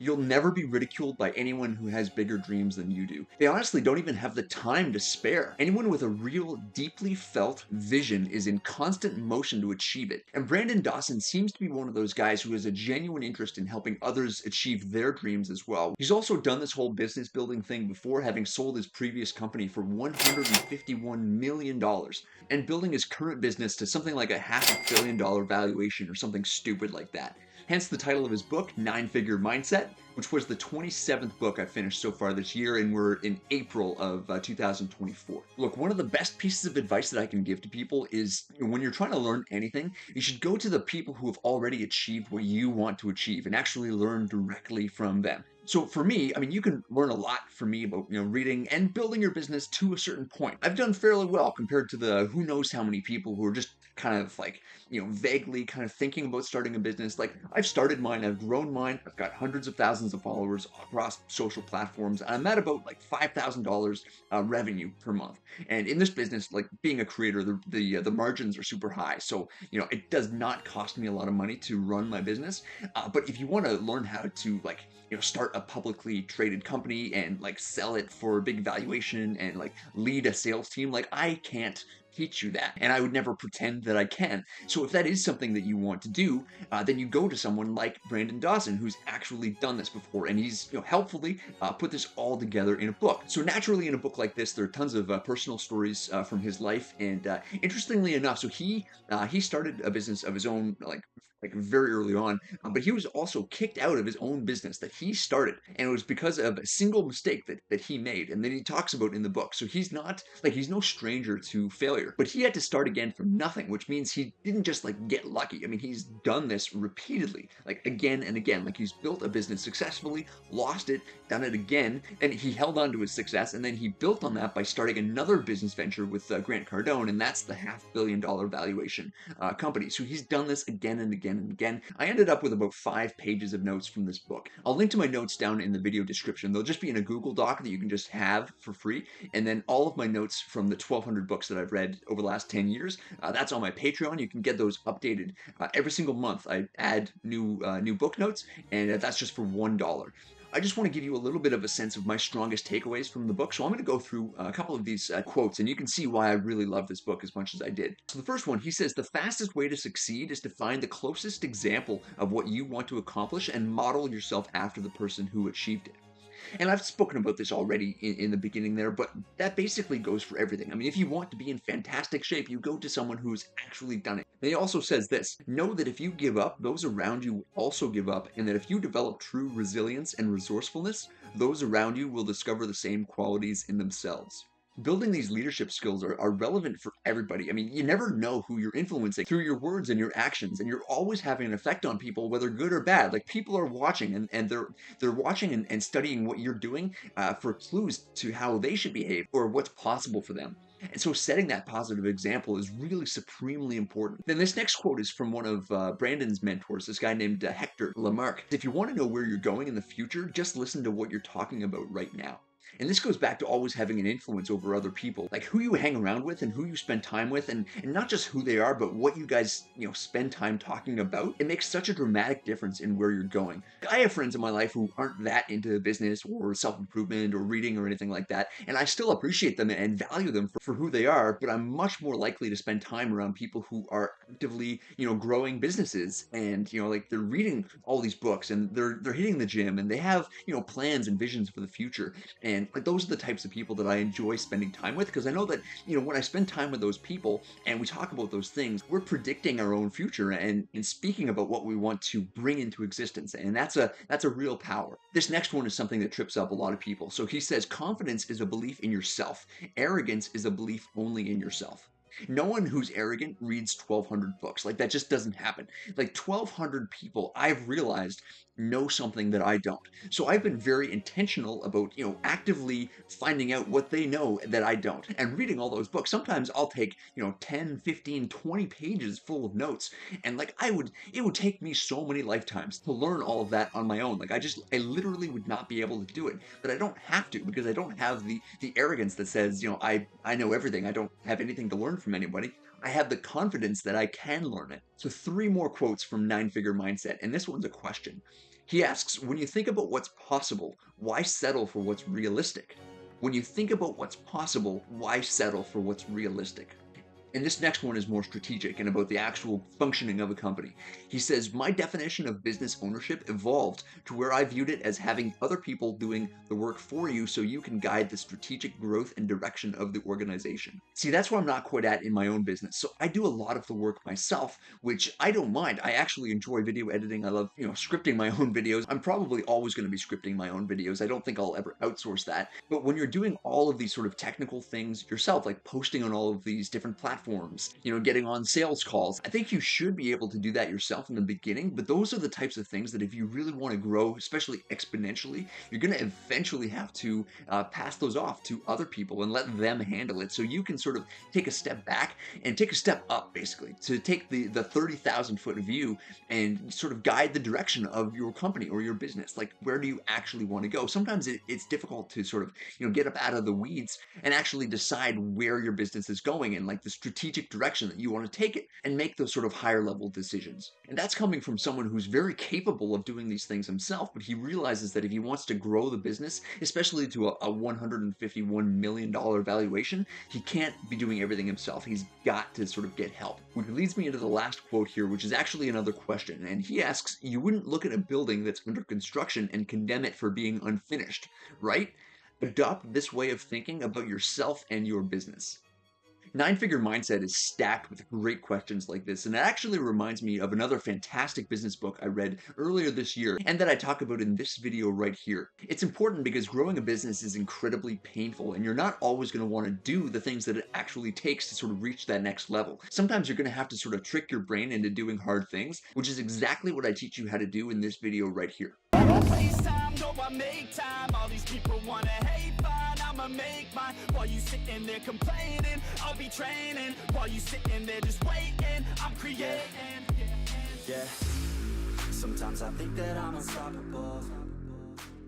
You'll never be ridiculed by anyone who has bigger dreams than you do. They honestly don't even have the time to spare. Anyone with a real, deeply felt vision is in constant motion to achieve it. And Brandon Dawson seems to be one of those guys who has a genuine interest in helping others achieve their dreams as well. He's also done this whole business building thing before, having sold his previous company for $151 million and building his current business to something like a $500 million valuation or something stupid like that. Hence the title of his book, Nine Figure Mindset, which was the 27th book I finished so far this year, and we're in April of 2024. Look, one of the best pieces of advice that I can give to people is when you're trying to learn anything, you should go to the people who have already achieved what you want to achieve and actually learn directly from them. So for me, I mean, you can learn a lot from me about, reading and building your business to a certain point. I've done fairly well compared to the who knows how many people who are just kind of like, vaguely kind of thinking about starting a business. Like I've started mine, I've grown mine, I've got hundreds of thousands of followers across social platforms, and I'm at about like $5,000 revenue per month. And in this business, like being a creator, the margins are super high. So, it does not cost me a lot of money to run my business. But if you want to learn how to like, start a publicly traded company and like sell it for a big valuation and like lead a sales team, like I can't teach you that, and I would never pretend that I can. So if that is something that you want to do, then you go to someone like Brandon Dawson, who's actually done this before, and he's helpfully put this all together in a book. So naturally, in a book like this, there are tons of personal stories from his life, and interestingly enough, so he started a business of his own, like very early on, but he was also kicked out of his own business that he started, and it was because of a single mistake that he made, and that he talks about in the book. So he's no stranger to failure, but he had to start again from nothing, which means he didn't just like get lucky. I mean, he's done this repeatedly, like again and again. Like he's built a business successfully, lost it, done it again, and he held on to his success, and then he built on that by starting another business venture with Grant Cardone, and that's the $500 million valuation company. So he's done this again and again and again. I ended up with about 5 pages of notes from this book. I'll link to my notes down in the video description. They'll just be in a Google Doc that you can just have for free. And then all of my notes from the 1,200 books that I've read over the last 10 years, that's on my Patreon. You can get those updated every single month. I add new book notes, and that's just for $1. I just want to give you a little bit of a sense of my strongest takeaways from the book. So I'm going to go through a couple of these quotes, and you can see why I really love this book as much as I did. So the first one, he says, the fastest way to succeed is to find the closest example of what you want to accomplish and model yourself after the person who achieved it. And I've spoken about this already in the beginning there, but that basically goes for everything. I mean, if you want to be in fantastic shape, you go to someone who's actually done it. And he also says this, know that if you give up, those around you will also give up, and that if you develop true resilience and resourcefulness, those around you will discover the same qualities in themselves. Building these leadership skills are relevant for everybody. I mean, you never know who you're influencing through your words and your actions, and you're always having an effect on people, whether good or bad. Like people are watching, and they're watching and studying what you're doing for clues to how they should behave or what's possible for them. And so setting that positive example is really supremely important. Then this next quote is from one of Brandon's mentors, this guy named Hector Lamarck. If you want to know where you're going in the future, just listen to what you're talking about right now. And this goes back to always having an influence over other people, like who you hang around with and who you spend time with, and not just who they are, but what you guys, spend time talking about. It makes such a dramatic difference in where you're going. I have friends in my life who aren't that into business or self-improvement or reading or anything like that, and I still appreciate them and value them for who they are, but I'm much more likely to spend time around people who are actively, growing businesses, and, like they're reading all these books, and they're hitting the gym, and they have, plans and visions for the future. And like those are the types of people that I enjoy spending time with, because I know that, when I spend time with those people and we talk about those things, we're predicting our own future and speaking about what we want to bring into existence. And that's a real power. This next one is something that trips up a lot of people. So he says, confidence is a belief in yourself. Arrogance is a belief only in yourself. No one who's arrogant reads 1,200 books. Like that just doesn't happen. Like 1,200 people, I've realized, know something that I don't. So I've been very intentional about, actively finding out what they know that I don't, and reading all those books. Sometimes I'll take, 10, 15, 20 pages full of notes, and like it would take me so many lifetimes to learn all of that on my own. Like I literally would not be able to do it, but I don't have to, because I don't have the arrogance that says, I know everything. I don't have anything to learn from anybody. I have the confidence that I can learn it. So 3 more quotes from Nine Figure Mindset, and this one's a question. He asks, when you think about what's possible, why settle for what's realistic? When you think about what's possible, why settle for what's realistic? And this next one is more strategic and about the actual functioning of a company. He says, my definition of business ownership evolved to where I viewed it as having other people doing the work for you so you can guide the strategic growth and direction of the organization. See, that's where I'm not quite at in my own business. So I do a lot of the work myself, which I don't mind. I actually enjoy video editing. I love, scripting my own videos. I'm probably always going to be scripting my own videos. I don't think I'll ever outsource that. But when you're doing all of these sort of technical things yourself, like posting on all of these different platforms, getting on sales calls. I think you should be able to do that yourself in the beginning, but those are the types of things that if you really want to grow, especially exponentially, you're going to eventually have to pass those off to other people and let them handle it. So you can sort of take a step back and take a step up, basically, to take the 30,000 foot view and sort of guide the direction of your company or your business. Like, where do you actually want to go? Sometimes it's difficult to sort of, get up out of the weeds and actually decide where your business is going and like the strategic direction that you want to take it and make those sort of higher level decisions. And that's coming from someone who's very capable of doing these things himself, but he realizes that if he wants to grow the business, especially to a $151 million valuation, he can't be doing everything himself. He's got to sort of get help. Which leads me into the last quote here, which is actually another question. And he asks, you wouldn't look at a building that's under construction and condemn it for being unfinished, right? Adopt this way of thinking about yourself and your business. Nine-figure mindset is stacked with great questions like this, and it actually reminds me of another fantastic business book I read earlier this year and that I talk about in this video right here. It's important because growing a business is incredibly painful, and you're not always going to want to do the things that it actually takes to sort of reach that next level. Sometimes you're going to have to sort of trick your brain into doing hard things, which is exactly what I teach you how to do in this video right here. I make time, all these people wanna hate, fine, I'ma make mine. While you sitting there complaining, I'll be training. While you sitting there just waiting, I'm creating. Yeah, sometimes I think that I'm unstoppable.